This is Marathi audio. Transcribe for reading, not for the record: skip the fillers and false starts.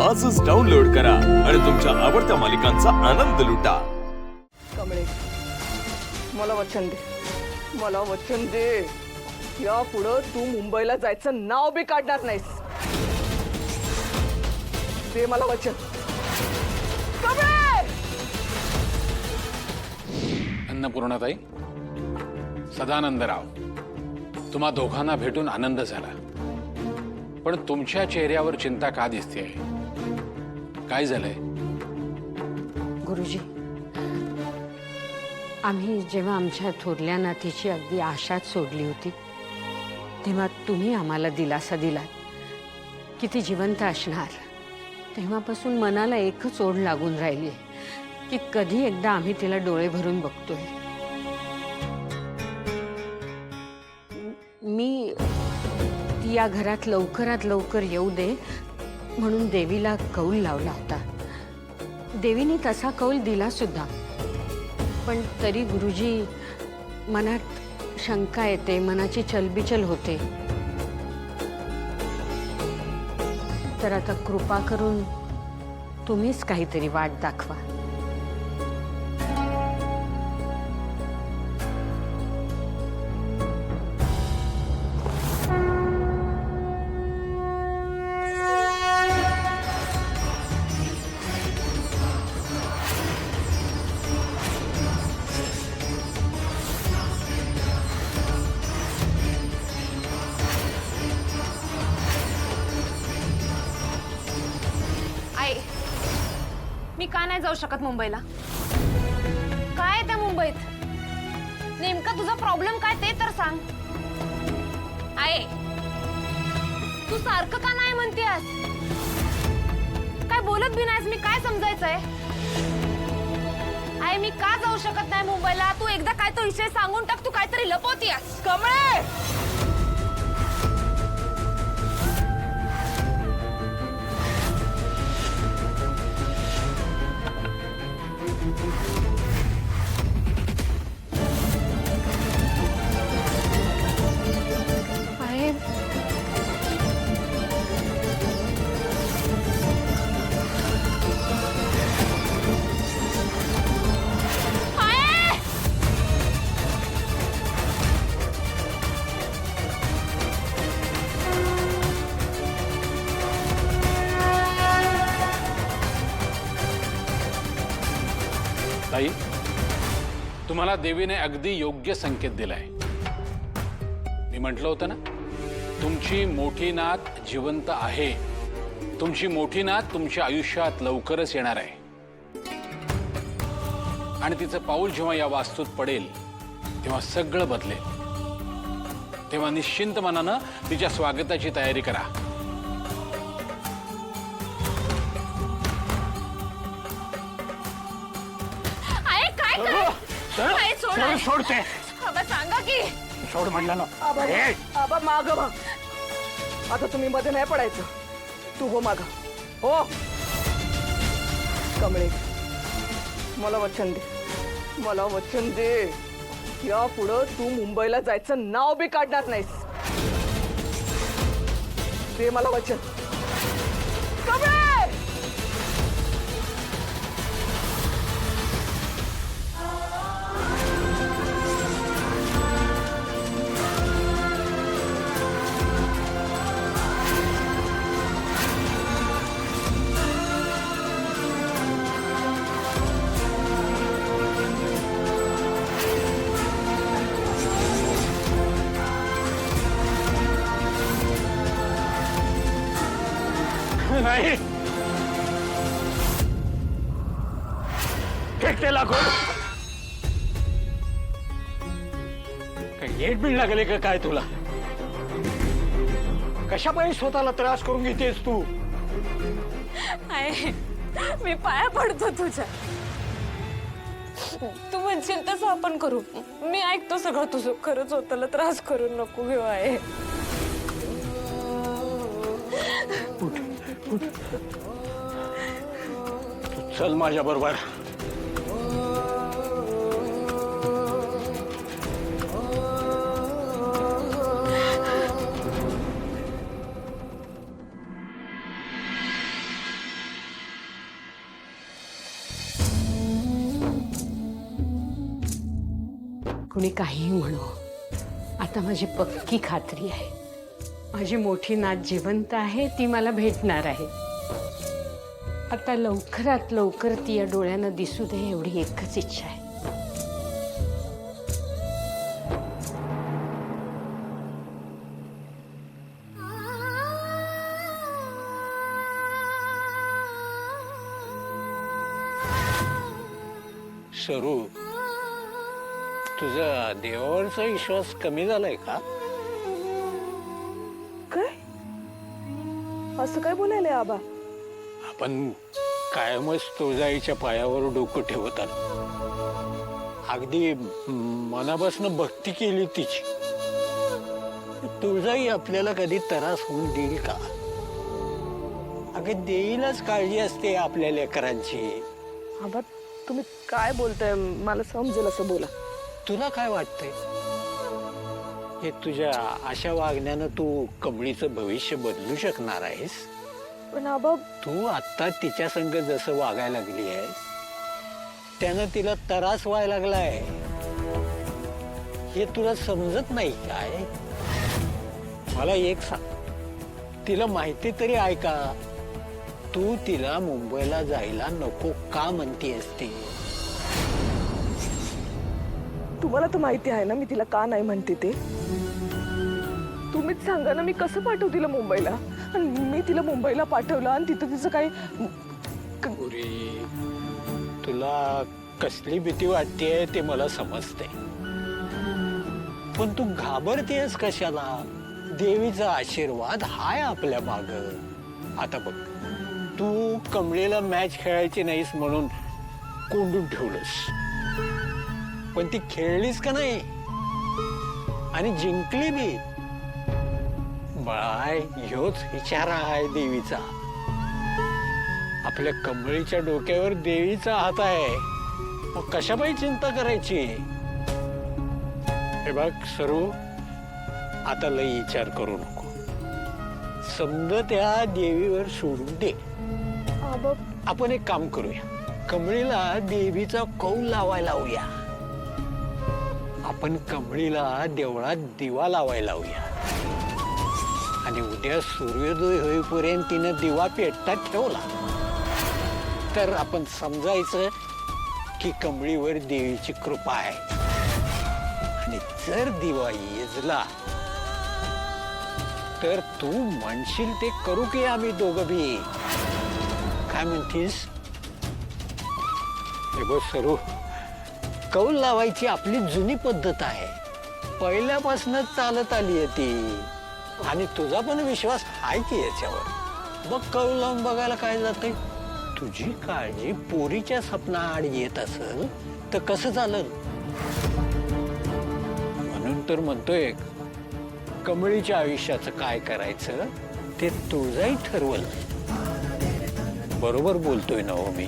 आजच डाउनलोड करा आणि तुमच्या आवडत्या मालिकांचा आनंद लुटा। कमळे, मला वचन दे, मला वचन दे, या पुढे तू मुंबईला जायचं नाव बी काढणार नाहीस। दे मला वचन। कमळे! अन्नपूर्णाताई, सदानंदराव, तुम्हा दोघांना भेटून आनंद झाला, पण तुमच्या चेहऱ्यावर चिंता का दिसते? काय झालंय? गुरुजी, आम्ही जेव्हा आमच्या थोरल्या नातीची अगदी आशाच सोडली होती, तेव्हा तुम्ही आम्हाला दिलासा दिला की ती जिवंत असणार। तेव्हापासून मनाला एकच ओढ लागून राहिली की कधी एकदा आम्ही तिला डोळे भरून बघतोय। मी ती या घरात लवकरात लवकर येऊ दे म्हणून देवीला कौल लावला होता। देवीने तसा कौल दिला सुद्धा, पण तरी गुरुजी मनात शंका येते, मनाची चलबिचल होते। तर आता कृपा करून तुम्हीच काहीतरी वाट दाखवा। मी का नाही जाऊ शकत मुंबईला? काय त्या मुंबईत नेमका तुझा प्रॉब्लेम काय ते तर सांग। आहे तू सारखं का नाही म्हणतेस? काय बोलत बी नाहीस, मी काय समजायचंय? आहे मी का जाऊ शकत नाही मुंबईला? तू एकदा काय तो विषय सांगून टाक, तू काहीतरी लपवतीयस। कमळे! ताई, तुम्हाला देवीने अगदी योग्य संकेत दिलाय। मी म्हटलं होतं ना, तुमची मोठी नात जिवंत आहे। तुमची मोठी नात तुमच्या आयुष्यात लवकरच येणार आहे आणि तिचं पाऊल जेव्हा या वास्तूत पडेल तेव्हा सगळं बदलेल। तेव्हा निश्चिंत मनानं तिच्या स्वागताची तयारी करा। सोडते बाबा सांगा की सोड म्हणलं ना। आबा माग बघ, आता तुम्ही मध्ये नाही पडायचं। तू हो माग, हो। कमळे, मला वचन दे, मला वचन दे, या पुढे तू मुंबईला जायचं नाव बी काढणार नाहीस। दे मला वचन। कमळे! नाही, फेकते लागो। काही येड बिल लागले का काय तुला? कशामुळे स्वतःला त्रास करून घेतेस तू? आहे मी पाया पडतो तुझ्या, तू म्हणशील तसं आपण करू। मी ऐकतो सगळं तुझं, खरंच स्वतःला त्रास करून नको घेऊ। आहे चल माझ्या बरोबर। कुणी काहीही म्हणो, आता माझी पक्की खात्री आहे, माझी मोठी नात जिवंत आहे, ती मला भेटणार आहे. आता लवकरात लवकर ती या डोळ्यानं दिसू दे, एवढी एकच इच्छा आहे. सरू, तुझा देवावरचा विश्वास कमी झालाय का? काय असं काय बोलायलंय आबा? आपण कायमच तुळजाईच्या पायावर डोकं ठेवत आलो. अगदी मनापासून भक्ती केली तिची. तुळजाई आपल्याला कधी त्रास होऊन देईल का? अगं देईलच काळजी असते आपल्या लेकरांची. आबा तुम्ही काय बोलताय? मला समजेल असं बोला. तुला काय वाटतंय? हे तुझ्या अशा वागण्यानं तू कमळीचं भविष्य बदलू शकणार आहेस? पण आबा तू आता तिच्या संग जसं वागायला लागली आहेस त्यानं तिला त्रास व्हायला लागलाय. हे तुला समजत नाही काय? मला एक सांग, तिला माहिती तरी आहे का तू तिला मुंबईला जायला नको का म्हणतेस ती? तुम्हाला तर माहिती आहे ना मी तिला का नाही म्हणते ते. तुम्हीच सांगा ना, मी कसं पाठवू तिला मुंबईला? आणि मी तिला मुंबईला पाठवलं आणि तिथं तिचं काही पुरी, तुला कसली भीती वाटतेय ते मला समजते, पण तू घाबरतेस कशाला? देवीचा आशीर्वाद हाय आपल्या माग. आता बघ, तू कमळीला मॅच खेळायची नाहीस म्हणून कोंडून ठेवलंस, पण ती खेळलीस का नाही आणि जिंकली बी. बाय, ह्योच विचार आहे देवीचा. आपल्या कमळीच्या डोक्यावर देवीचा हात आहे, मग कशापायी चिंता करायची? हे बघ सरू, आता लई विचार करू नको. समजा त्या देवीवर सोडून दे. आबा आपण एक काम करूया, कमळीला देवीचा कौल लावायला लावूया. आपण कमळीला देवळात दिवा लावायला लावूया आणि उद्या सूर्योदय होईपर्यंत तिनं दिवा पेटतात ठेवला तर आपण समजायचं की कमळीवर देवीची कृपा आहे. आणि जर दिवा येजला तर तू म्हणशील ते करू की आम्ही दोघं बी. काय म्हणतीस? हे बघ सरू, कौल लावायची आपली जुनी पद्धत आहे, पहिल्यापासूनच चालत आली आहे ती. आणि तुझा पण विश्वास आहे की याच्यावर. बघ, कौल लावून बघायला काय जातंय? तुझी काळजी पोरीच्या स्वप्नाआड येत असेल तर कसं चालेल? म्हणून तर म्हणतोय, कमळीच्या आयुष्याचं काय करायचं ते तुळजाई ठरवलं. बरोबर बोलतोय ना हो मी?